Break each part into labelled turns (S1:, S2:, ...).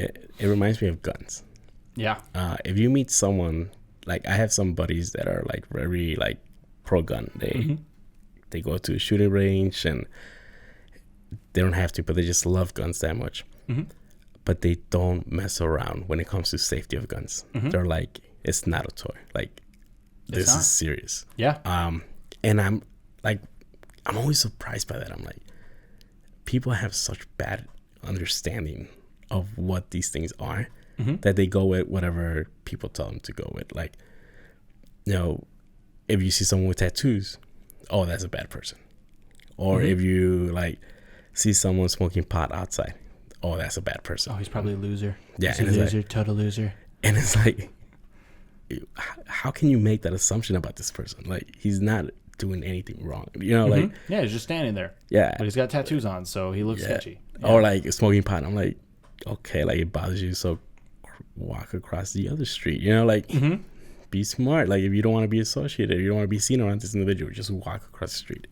S1: it reminds me of guns.
S2: Yeah.
S1: If you meet someone, like I have some buddies that are like very like pro gun. They go to a shooting range and they don't have to, but they just love guns that much. But they don't mess around when it comes to safety of guns. They're like, it's not a toy. Like, this is serious.
S2: Yeah.
S1: And I'm always surprised by that. I'm like, people have such bad understanding of what these things are that they go with whatever people tell them to go with. Like, you know, if you see someone with tattoos, oh, that's a bad person. Or if you like see someone smoking pot outside, oh, that's a bad person.
S2: Oh, he's probably a loser.
S1: Yeah,
S2: he's a loser, total loser.
S1: And it's like, how can you make that assumption about this person? Like, he's not doing anything wrong, you know? Like,
S2: yeah, he's just standing there.
S1: Yeah,
S2: but he's got tattoos on, so he looks sketchy. Yeah.
S1: Or like smoking pot. I'm like, okay, like it bothers you, so walk across the other street. You know, like be smart. Like if you don't want to be associated, if you don't want to be seen around this individual, just walk across the street.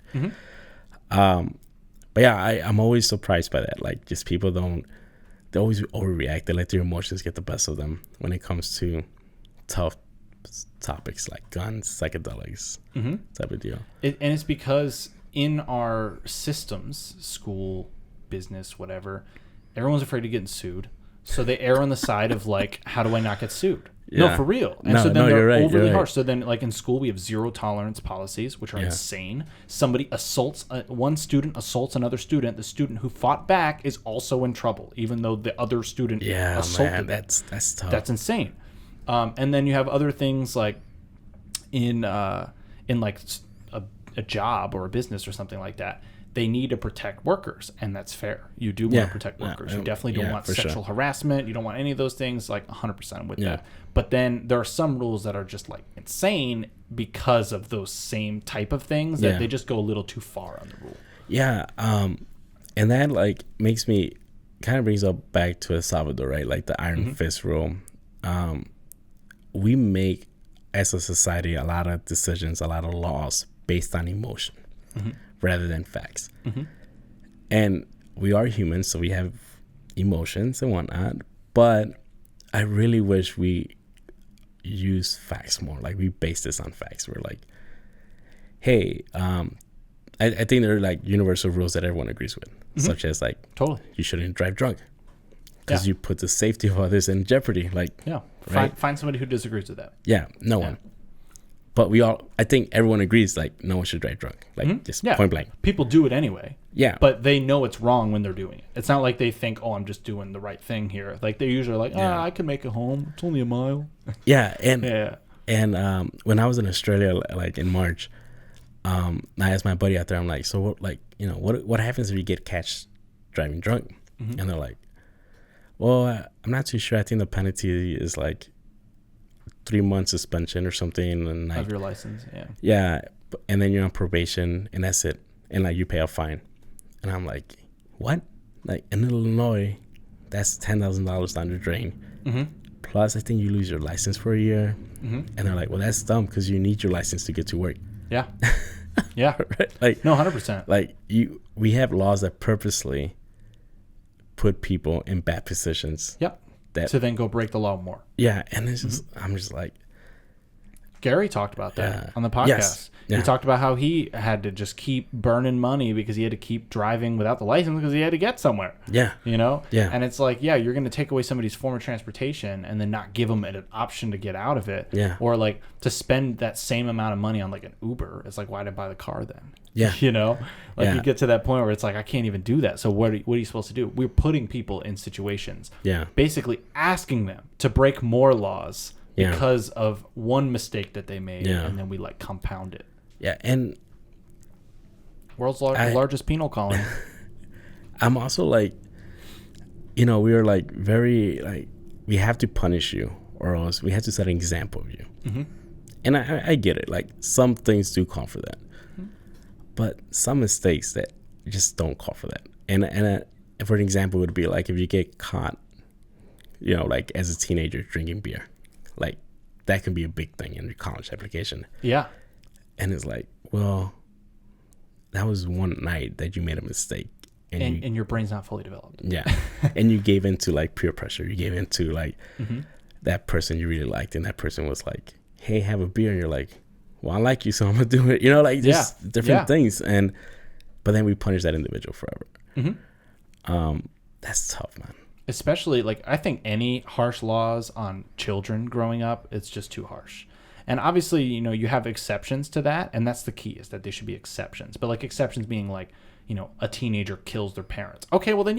S1: But yeah, I'm always surprised by that. Like just people they always overreact. They let their emotions get the best of them when it comes to tough topics like guns, psychedelics, type of deal.
S2: And it's because in our systems, school, business, whatever, everyone's afraid of getting sued. So they err on the side of like, how do I not get sued? Yeah. No, for real. And so then they're overly harsh. So then like in school, we have zero tolerance policies, which are insane. Somebody assaults, one student assaults another student. The student who fought back is also in trouble, even though the other student assaulted them.
S1: That's tough.
S2: That's insane. And then you have other things like in like a job or a business or something like that. They need to protect workers, and that's fair. You do want to protect workers. You definitely don't want sexual harassment. You don't want any of those things, like 100% with that. But then there are some rules that are just like insane because of those same type of things that they just go a little too far on the rule. Yeah.
S1: And that like makes me kind of brings up back to El Salvador, right? Like the Iron Fist rule. We make as a society a lot of decisions, a lot of laws based on emotion. Rather than facts. And we are humans, so we have emotions and whatnot, but I really wish we use facts more. Like we base this on facts. We're like, hey, I think there are like universal rules that everyone agrees with, such as like, you shouldn't drive drunk because you put the safety of others in jeopardy. Like,
S2: find somebody who disagrees with that.
S1: No one. But I think everyone agrees, like, no one should drive drunk. Like, just point blank.
S2: People do it anyway.
S1: Yeah.
S2: But they know it's wrong when they're doing it. It's not like they think, oh, I'm just doing the right thing here. Like, they're usually like, I can make it home. It's only a mile.
S1: Yeah. And when I was in Australia, like, in March, I asked my buddy out there, I'm like, so, what, like, you know, what happens if you get catch driving drunk? And they're like, well, I'm not too sure. I think the penalty is, like, 3 months suspension or something, and like,
S2: of your license,
S1: and then you're on probation, and that's it, and like you pay a fine. And I'm like, what? Like in Illinois, that's $10,000 down the drain. Plus, I think you lose your license for a year. And they're like, well, that's dumb because you need your license to get to work.
S2: Yeah.
S1: Right? Like
S2: no, 100%.
S1: Like we have laws that purposely put people in bad positions.
S2: To then go break the law more.
S1: Yeah, and it's just I'm just like,
S2: Gary talked about that on the podcast. He talked about how he had to just keep burning money because he had to keep driving without the license because he had to get somewhere. You know? And it's like, you're going to take away somebody's form of transportation and then not give them an option to get out of it. Or like to spend that same amount of money on like an Uber. It's like, why did I buy the car then? You know? Like you get to that point where it's like, I can't even do that. So what are you supposed to do? We're putting people in situations. Basically asking them to break more laws because of one mistake that they made, and then we like compound it.
S1: And
S2: world's largest penal colony.
S1: I'm also like, you know, we are like very like we have to punish you, or else we have to set an example of you. And I get it. Like some things do call for that, but some mistakes that just don't call for that. And for an example, would be like if you get caught, you know, like as a teenager drinking beer. Like that can be a big thing in your college application. And it's like, well, that was one night that you made a mistake.
S2: and your brain's not fully developed.
S1: Yeah. And you gave into like peer pressure. You gave into like that person you really liked, and that person was like, hey, have a beer, and you're like, well, I like you, so I'm gonna do it. You know, like just different things. But then we punish that individual forever. That's tough, man.
S2: Especially, like, I think any harsh laws on children growing up, it's just too harsh. And obviously, you know, you have exceptions to that, and that's the key, is that they should be exceptions. But like exceptions being like, you know, a teenager kills their parents. Okay, well then,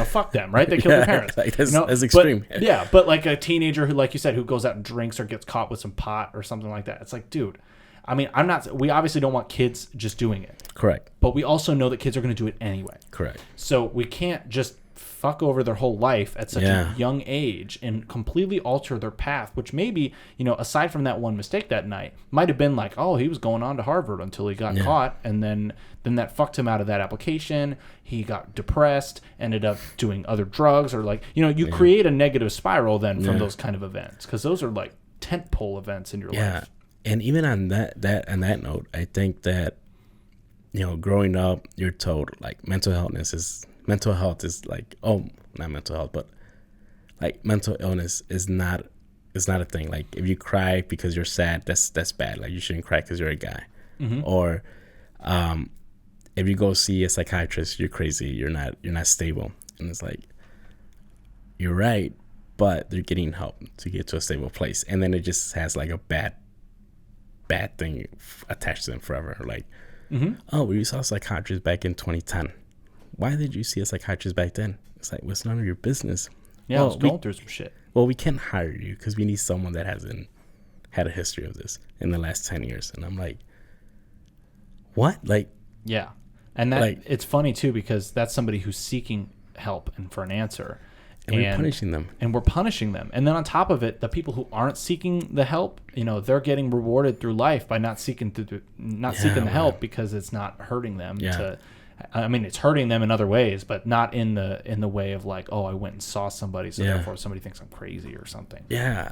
S2: fuck them, right? They kill their parents.
S1: Like that's extreme.
S2: But like a teenager who, like you said, who goes out and drinks or gets caught with some pot or something like that. It's like, dude, I mean, we obviously don't want kids just doing it.
S1: Correct.
S2: But we also know that kids are going to do it anyway.
S1: Correct.
S2: So we can't just fuck over their whole life at such a young age and completely alter their path, which maybe, you know, aside from that one mistake that night, might have been like, oh, he was going on to Harvard until he got caught, and then that fucked him out of that application. He got depressed, ended up doing other drugs, or like, you know, you create a negative spiral then from those kind of events, because those are like tentpole events in your life.
S1: And even on that note, I think that, you know, growing up, you're told like mental health is like, oh, not mental health, but like mental illness is not a thing. Like if you cry because you're sad, that's bad. Like you shouldn't cry because you're a guy. Or if you go see a psychiatrist, you're crazy. You're not stable. And it's like, you're right, but they're getting help to get to a stable place. And then it just has like a bad thing attached to them forever. Like, oh, well, you saw a psychiatrist back in 2010. Why did you see a psychiatrist back then? It's like, well, it's none of your business.
S2: Yeah, I was going through some shit.
S1: Well, we can't hire you because we need someone that hasn't had a history of this in the last 10 years. And I'm like, what? Like,
S2: yeah. And that, like, it's funny too, because that's somebody who's seeking help and for an answer.
S1: And we're punishing them.
S2: And we're punishing them. And then on top of it, the people who aren't seeking the help, you know, they're getting rewarded through life by not seeking the help because it's not hurting them. I mean, it's hurting them in other ways, but not in the way of like, oh, I went and saw somebody, so therefore somebody thinks I'm crazy or something.
S1: Yeah.